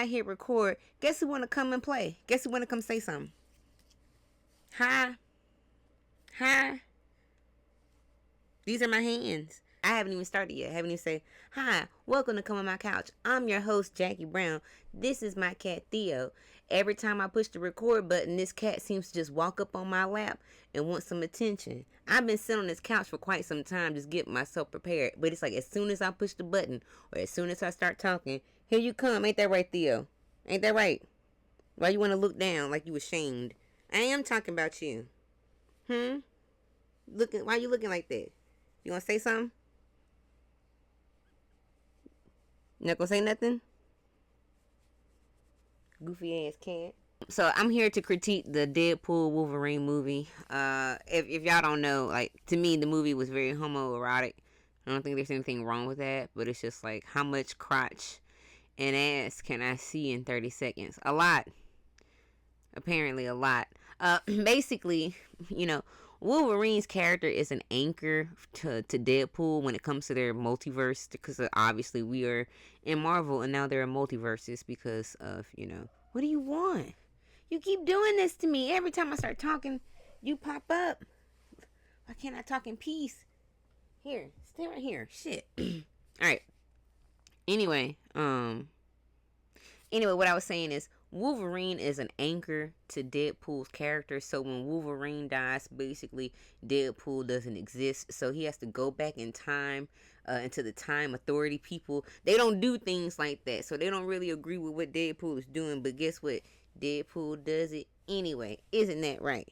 I hit record, guess who wanna come and play? Guess who wanna come say something? Hi. Hi. These are my hands. I haven't even started yet. I haven't even say, hi, welcome to Come on My Couch. I'm your host, Jackie Brown. This is my cat, Theo. Every time I push the record button, this cat seems to just walk up on my lap and want some attention. I've been sitting on this couch for quite some time, just getting myself prepared. But it's like as soon as I push the button, or as soon as I start talking, here you come. Ain't that right, Theo? Ain't that right? Why you want to look down like you ashamed? I am talking about you. Why you looking like that? You gonna say something? Not gonna say nothing? Goofy ass cat. So I'm here to critique the Deadpool Wolverine movie. If y'all don't know, like, to me the movie was very homoerotic. I don't think there's anything wrong with that, but it's just like, how much crotch and ass can I see in 30 seconds? A lot. Apparently a lot. Basically, Wolverine's character is an anchor to Deadpool when it comes to their multiverse, because obviously we are in Marvel and now there are multiverses because of, what do you want? You keep doing this to me. Every time I start talking, you pop up. Why can't I talk in peace? Here, stay right here. Shit. Alright. Anyway, what I was saying is, Wolverine is an anchor to Deadpool's character. So when Wolverine dies, basically Deadpool doesn't exist. So he has to go back in time, into the time authority people. They don't do things like that. So they don't really agree with what Deadpool is doing. But guess what? Deadpool does it anyway. Isn't that right?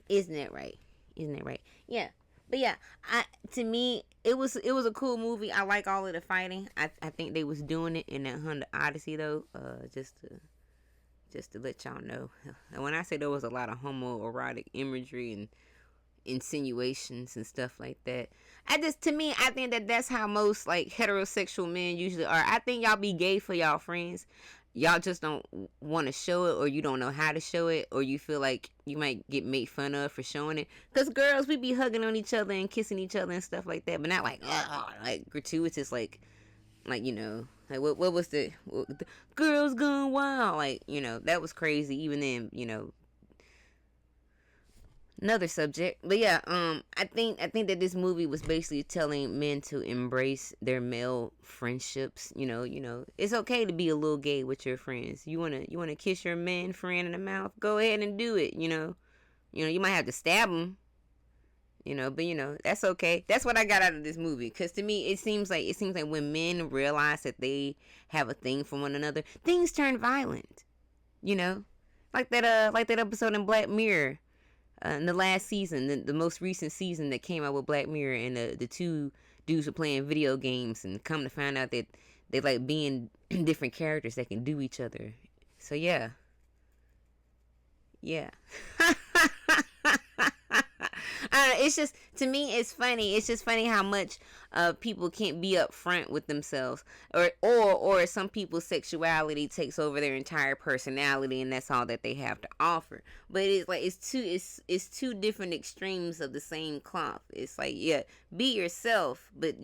Isn't that right? Isn't that right? Yeah. But yeah, to me, it was a cool movie. I like all of the fighting. I think they was doing it in that Honda Odyssey though. Just to let y'all know. And when I say there was a lot of homoerotic imagery and insinuations and stuff like that, I think that's how most like heterosexual men usually are. I think y'all be gay for y'all friends. Y'all just don't want to show it, or you don't know how to show it, or you feel like you might get made fun of for showing it. Because girls, we be hugging on each other and kissing each other and stuff like that, but not like gratuitous, like what was the Girls Gone Wild, that was crazy. Even then, another subject. But yeah, I think that this movie was basically telling men to embrace their male friendships. It's okay to be a little gay with your friends. You wanna kiss your man friend in the mouth, go ahead and do it. You might have to stab him. But that's okay. That's what I got out of this movie. Because to me, it seems like when men realize that they have a thing for one another, things turn violent. Like that episode in Black Mirror, in the last season, the most recent season that came out with Black Mirror, and the two dudes were playing video games, and come to find out that they like being different characters that can do each other. So yeah. It's just, to me, it's funny. It's just funny how much people can't be upfront with themselves, or some people's sexuality takes over their entire personality, and that's all that they have to offer. But it's like it's two different extremes of the same cloth. It's like, yeah, be yourself, but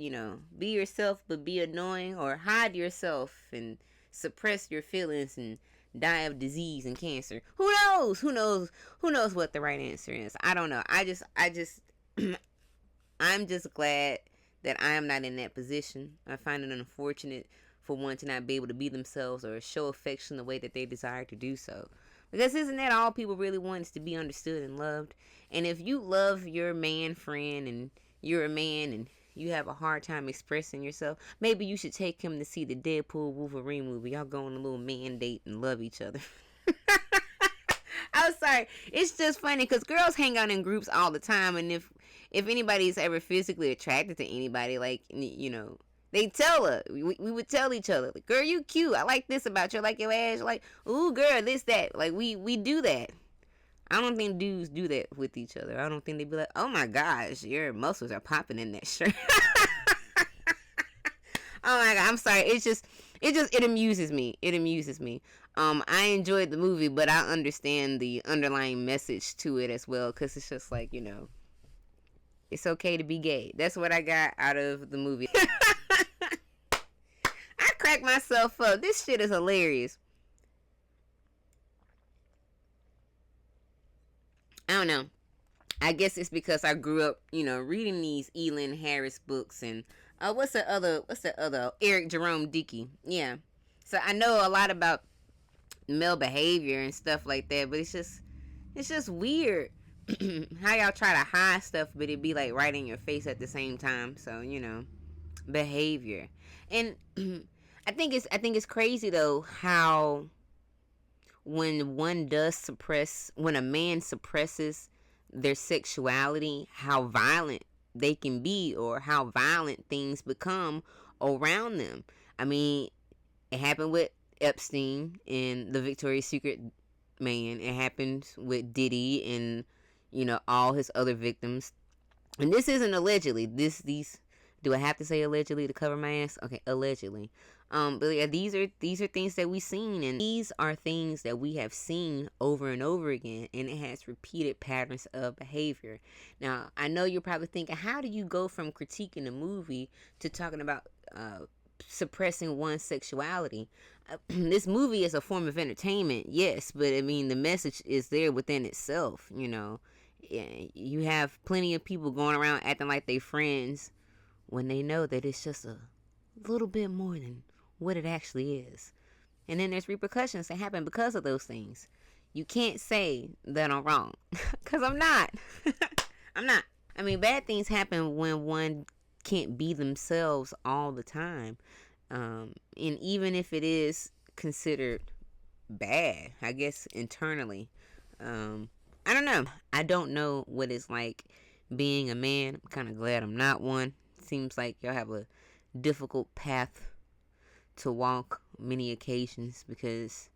be annoying, or hide yourself and suppress your feelings and die of disease and cancer. Who knows what the right answer is? I don't know. I'm just glad that I am not in that position. I find it unfortunate for one to not be able to be themselves or show affection the way that they desire to do so. Because isn't that all people really want, is to be understood and loved? And if you love your man friend and you're a man and you have a hard time expressing yourself, maybe you should take him to see the Deadpool Wolverine movie. Y'all go on a little man date and love each other. I'm sorry. It's just funny because girls hang out in groups all the time, and if anybody's ever physically attracted to anybody, like, they tell her. We would tell each other, like, girl, you cute. I like this about you. I like your ass. Like, ooh, girl, this, that. Like, we do that. I don't think dudes do that with each other. I don't think they be like, oh my gosh, your muscles are popping in that shirt. Oh my god, I'm sorry. It amuses me. It amuses me. I enjoyed the movie, but I understand the underlying message to it as well, because it's just like, it's okay to be gay. That's what I got out of the movie. I crack myself up. This shit is hilarious. I don't know. I guess it's because I grew up, reading these Elin Harris books and what's the other Eric Jerome Dickey. Yeah. So I know a lot about male behavior and stuff like that, but it's just weird how y'all try to hide stuff, but it be like right in your face at the same time. So behavior, and I think it's crazy though how when a man suppresses their sexuality, how violent they can be or how violent things become around them. I mean, it happened with Epstein and the Victoria's Secret man. It happens with Diddy and all his other victims. And this isn't allegedly. These do I have to say allegedly to cover my ass? Okay, allegedly. But yeah, these are things that we've seen, and these are things that we have seen over and over again, and it has repeated patterns of behavior. Now, I know you're probably thinking, how do you go from critiquing a movie to talking about suppressing one's sexuality? This movie is a form of entertainment, yes, but I mean the message is there within itself. You have plenty of people going around acting like they friends when they know that it's just a little bit more than what it actually is. And then there's repercussions that happen because of those things. You can't say that I'm wrong, because I'm not. I'm not. I mean, bad things happen when one can't be themselves all the time. And even if it is considered bad, I guess internally, I don't know. I don't know what it's like being a man. I'm kind of glad I'm not one. Seems like y'all have a difficult path to walk many occasions, because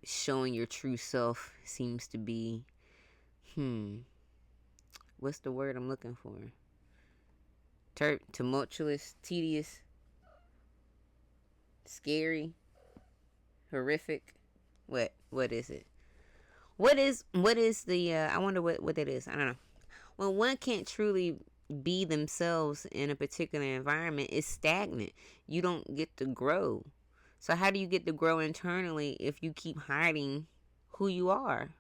showing your true self seems to be what's the word I'm looking for? Tumultuous, tedious, scary, horrific. What is it? What is the I wonder what that is. I don't know. When one can't truly be themselves in a particular environment, it's stagnant. You don't get to grow. So how do you get to grow internally if you keep hiding who you are?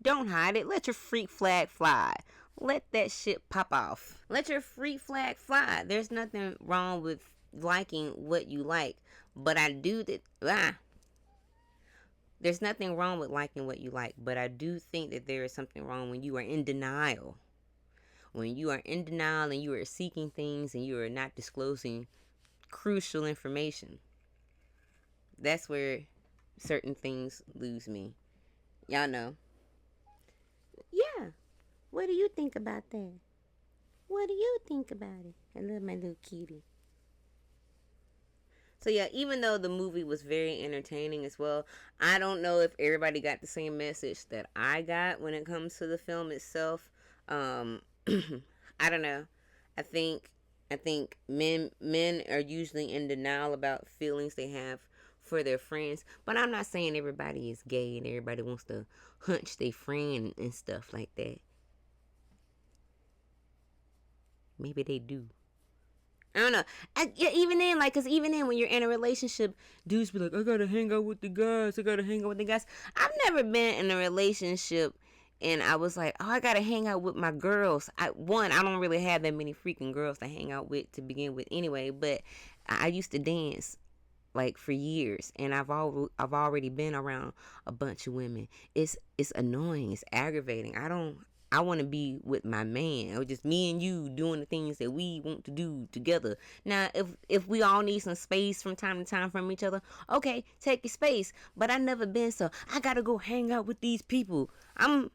Don't hide it. Let your freak flag fly. Let that shit pop off. Let your freak flag fly. There's nothing wrong with liking what you like, but I do that. There's nothing wrong with liking what you like, but I do think that there is something wrong when you are in denial. When you are in denial and you are seeking things and you are not disclosing crucial information. That's where certain things lose me. Y'all know. Yeah. What do you think about that? What do you think about it? I love my little kitty. So yeah, even though the movie was very entertaining as well, I don't know if everybody got the same message that I got when it comes to the film itself. I don't know. I think men are usually in denial about feelings they have for their friends, but I'm not saying everybody is gay and everybody wants to hunch their friend and stuff like that. Maybe they do. I don't know. Yeah, even then, cause even then, when you're in a relationship, dudes be like, I gotta hang out with the guys. I've never been in a relationship and I was like, oh, I gotta hang out with my girls. I don't really have that many freaking girls to hang out with to begin with anyway, but I used to dance for years, and I've already been around a bunch of women. It's annoying. It's aggravating. I want to be with my man, or just me and you doing the things that we want to do together. Now, if we all need some space from time to time from each other, okay, take your space. But I never been so I gotta go hang out with these people. I'm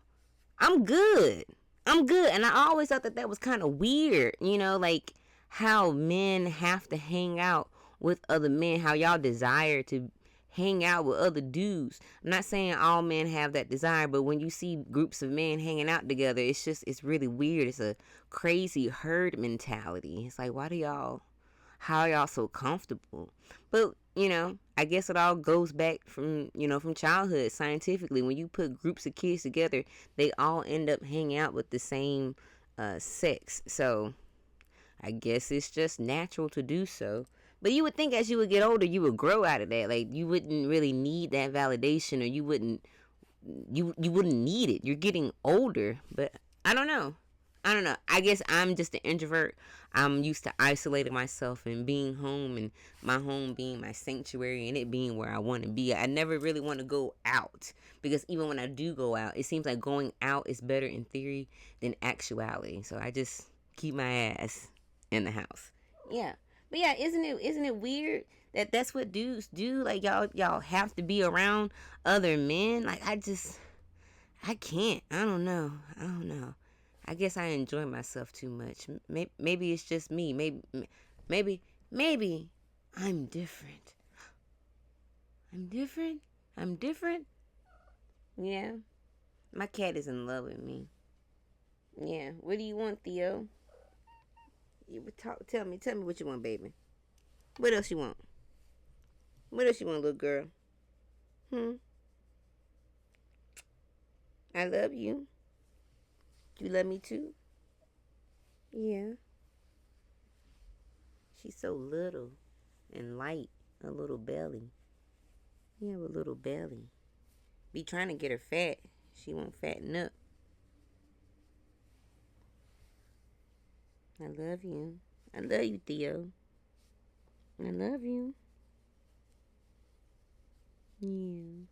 good. And I always thought that was kind of weird, like how men have to hang out with other men, how y'all desire to hang out with other dudes. I'm not saying all men have that desire, but when you see groups of men hanging out together, it's really weird. It's a crazy herd mentality. It's like, how are y'all so comfortable? But, I guess it all goes back from childhood scientifically. When you put groups of kids together, they all end up hanging out with the same sex. So I guess it's just natural to do so. But you would think as you would get older, you would grow out of that. Like, you wouldn't really need that validation, or you wouldn't you wouldn't need it. You're getting older, but I don't know. I don't know. I guess I'm just an introvert. I'm used to isolating myself and being home, and my home being my sanctuary and it being where I want to be. I never really want to go out, because even when I do go out, it seems like going out is better in theory than actuality. So I just keep my ass in the house. Yeah. But yeah, isn't it weird that that's what dudes do? Like y'all have to be around other men. Like I can't. I don't know. I don't know. I guess I enjoy myself too much. Maybe it's just me. Maybe, maybe I'm different. I'm different. I'm different. Yeah. My cat is in love with me. Yeah. What do you want, Theo? You talk. Tell me what you want, baby. What else you want? What else you want, little girl? Hmm. I love you. You love me too? Yeah. She's so little and light. A little belly. You have a little belly. Be trying to get her fat. She won't fatten up. I love you. I love you, Theo. I love you. Yeah.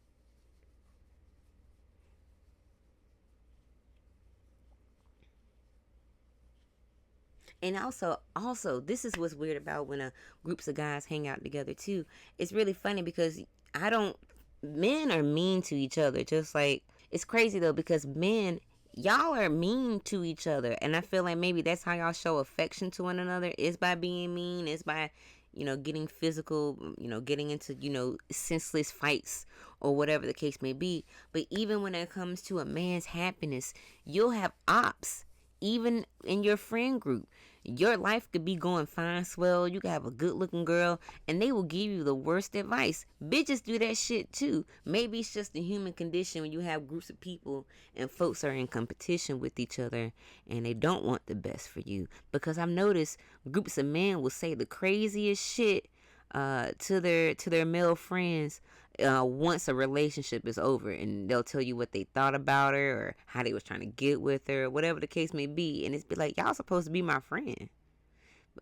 And also, this is what's weird about when groups of guys hang out together too. It's really funny because I don't. Men are mean to each other, just like it's crazy though because men, y'all are mean to each other, and I feel like maybe that's how y'all show affection to one another is by being mean, is by getting physical, getting into senseless fights or whatever the case may be. But even when it comes to a man's happiness, you'll have ops even in your friend group. Your life could be going fine, swell. You could have a good looking girl, and they will give you the worst advice. Bitches do that shit too. Maybe it's just the human condition when you have groups of people and folks are in competition with each other and they don't want the best for you. Because I've noticed groups of men will say the craziest shit to their male friends once a relationship is over, and they'll tell you what they thought about her or how they was trying to get with her, whatever the case may be, and it's be like, y'all supposed to be my friend.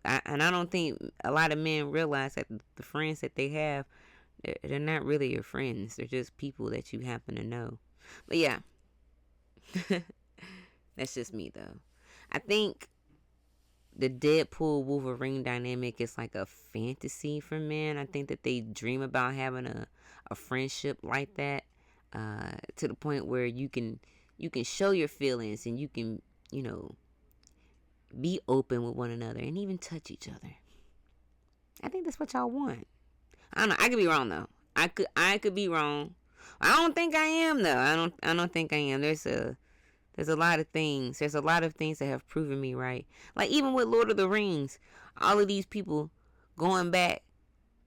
And I don't think a lot of men realize that the friends that they have, they're not really your friends. They're just people that you happen to know. But yeah, that's just me though. I think the Deadpool Wolverine dynamic is like a fantasy for men. I think that they dream about having a friendship like that, to the point where you can show your feelings and you can be open with one another and even touch each other. I think that's what y'all want. I don't know. I could be wrong though. I could be wrong. I don't think I am though. I don't think I am. There's a lot of things. There's a lot of things that have proven me right. Like even with Lord of the Rings, all of these people going back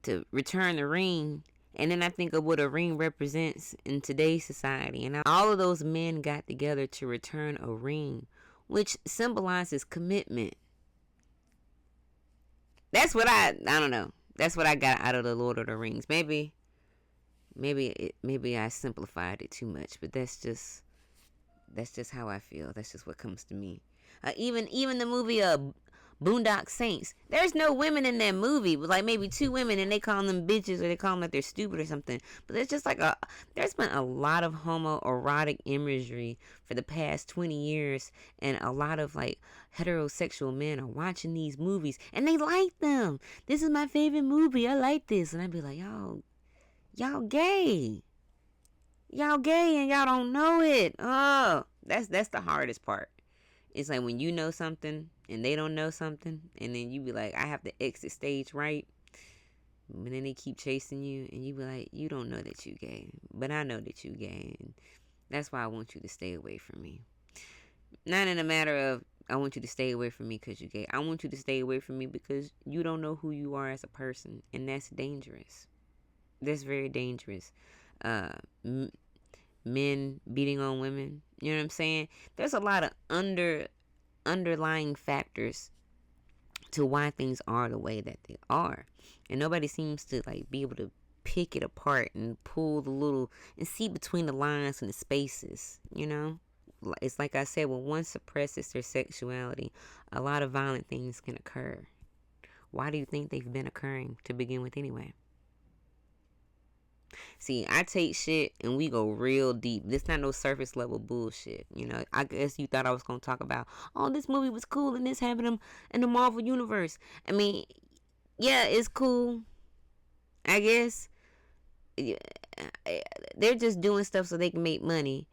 to return the ring. And then I think of what a ring represents in today's society. And all of those men got together to return a ring, which symbolizes commitment. That's what I don't know. That's what I got out of the Lord of the Rings. Maybe I simplified it too much, but that's just how I feel. That's just what comes to me. Even the movie Boondock Saints. There's no women in that movie, but like maybe two women, and they call them bitches or they call them like they're stupid or something. But there's just like there's been a lot of homoerotic imagery for the past 20 years, and a lot of like heterosexual men are watching these movies and they like them. This is my favorite movie. I like this, and I'd be like, y'all gay. Y'all gay and y'all don't know it. Oh, that's the hardest part. It's like when you know something and they don't know something, and then you be like, I have to exit stage right. But then they keep chasing you, and you be like, you don't know that you gay, but I know that you gay, and that's why I want you to stay away from me. Not in a matter of I want you to stay away from me because you're gay. I want you to stay away from me because you don't know who you are as a person, and that's dangerous. That's very dangerous. Men beating on women. You know what I'm saying? There's a lot of underlying factors to why things are the way that they are, and nobody seems to like be able to pick it apart and pull the little and see between the lines and the spaces, you know? It's like I said, when one suppresses their sexuality, a lot of violent things can occur. Why do you think they've been occurring to begin with anyway? See, I take shit and we go real deep. This not no surface level bullshit. You know, I guess you thought I was gonna talk about, oh, this movie was cool and this happened in the Marvel universe. I mean, yeah, it's cool. I guess they're just doing stuff so they can make money,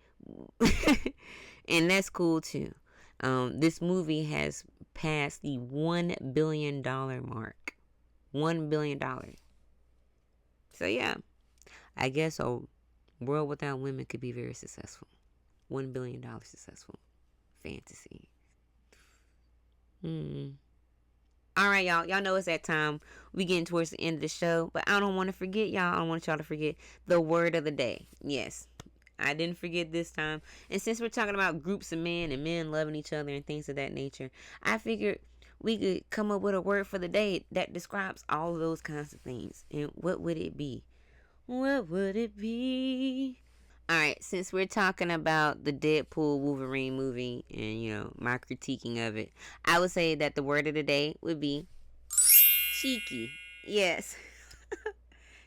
and that's cool too. This movie has passed the $1 billion mark. $1 billion. So yeah. I guess a world without women could be very successful. $1 billion successful. Fantasy. All right, y'all. Y'all know it's that time. We getting towards the end of the show, but I don't want to forget y'all. I don't want y'all to forget the word of the day. Yes, I didn't forget this time. And since we're talking about groups of men and men loving each other and things of that nature, I figured we could come up with a word for the day that describes all of those kinds of things. And what would it be? What would it be? Alright, since we're talking about the Deadpool Wolverine movie and, you know, my critiquing of it, I would say that the word of the day would be cheeky. Yes.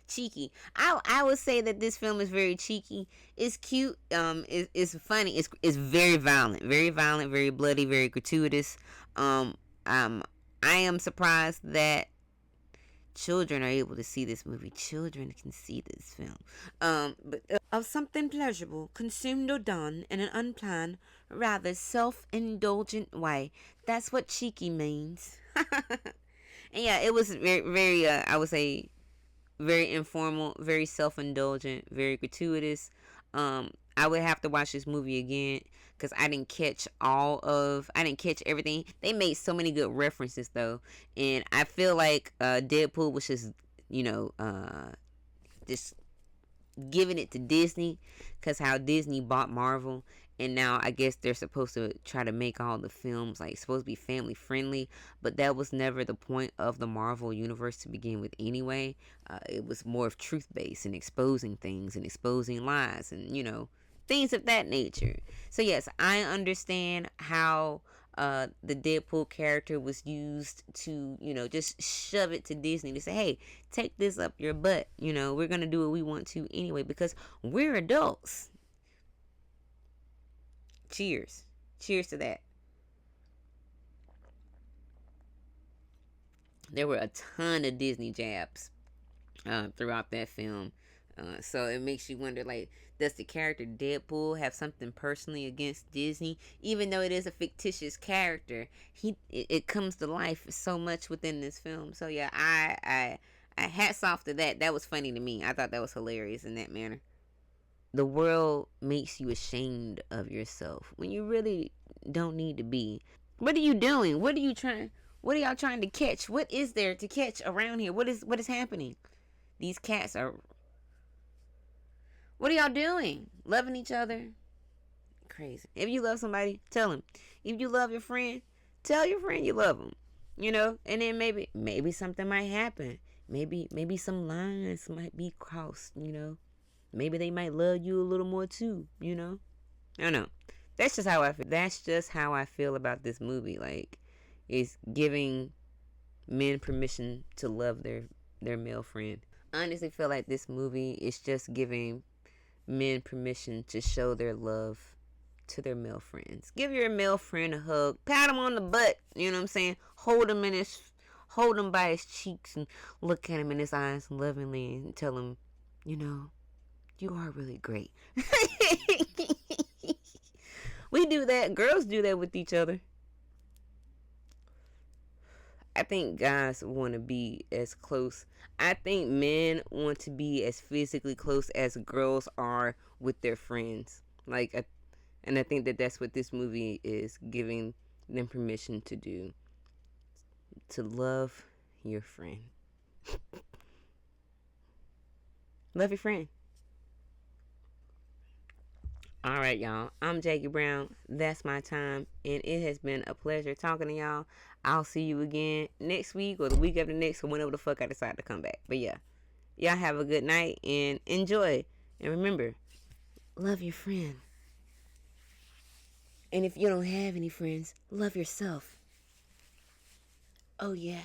Cheeky. I would say that this film is very cheeky. It's cute. It's funny. It's very violent. Very violent, very bloody, very gratuitous. I am surprised that children are able to see this movie. Children can see this film. But of something pleasurable, consumed or done in an unplanned, rather self-indulgent way. That's what cheeky means. And yeah, it was very, very, I would say, very informal, very self-indulgent, very gratuitous. I would have to watch this movie again because I didn't catch everything. They made so many good references though, and I feel like Deadpool was just, you know, just giving it to Disney because how Disney bought Marvel, and now I guess they're supposed to try to make all the films like supposed to be family friendly, but that was never the point of the Marvel universe to begin with anyway. It was more of truth based and exposing things and exposing lies and, you know, things of that nature. So yes, I understand how the Deadpool character was used to, you know, just shove it to Disney to say, hey, take this up your butt. You know, we're going to do what we want to anyway because we're adults. Cheers. Cheers to that. There were a ton of Disney jabs throughout that film. So it makes you wonder, like, does the character Deadpool have something personally against Disney? Even though it is a fictitious character, it comes to life so much within this film. So yeah, I hats off to that. That was funny to me. I thought that was hilarious in that manner. The world makes you ashamed of yourself when you really don't need to be. What are you doing? What are y'all trying to catch? What is there to catch around here? What is happening? These cats are... What are y'all doing? Loving each other? Crazy. If you love somebody, tell him. If you love your friend, tell your friend you love him. You know, and then maybe something might happen. Maybe some lines might be crossed, you know. Maybe they might love you a little more too, you know. I don't know. That's just how I feel. That's just how I feel about this movie. Like, it's giving men permission to love their male friend. I honestly feel like this movie is just giving men permission to show their love to their male friends. Give your male friend a hug, pat him on the butt, you know what I'm saying? Hold him by his cheeks and look at him in his eyes lovingly and tell him, you know, you are really great. We do that. Girls do that with each other. I think guys want to be as close. I think men want to be as physically close as girls are with their friends. And I think that that's what this movie is giving them permission to do. To love your friend. Love your friend. Alright, y'all. I'm Jackie Brown. That's my time. And it has been a pleasure talking to y'all. I'll see you again next week or the week after next or whenever the fuck I decide to come back. But yeah, Y'all have a good night and enjoy. And remember, love your friend. And if you don't have any friends, love yourself. Oh, yeah.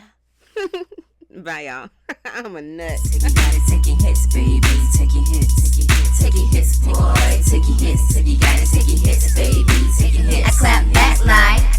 Bye, y'all. I'm a nut. You gotta take your hits, baby. Take your hits. Take your hits, boy. Take your hits. You gotta take your hits, baby. Take your hits. I clap back like.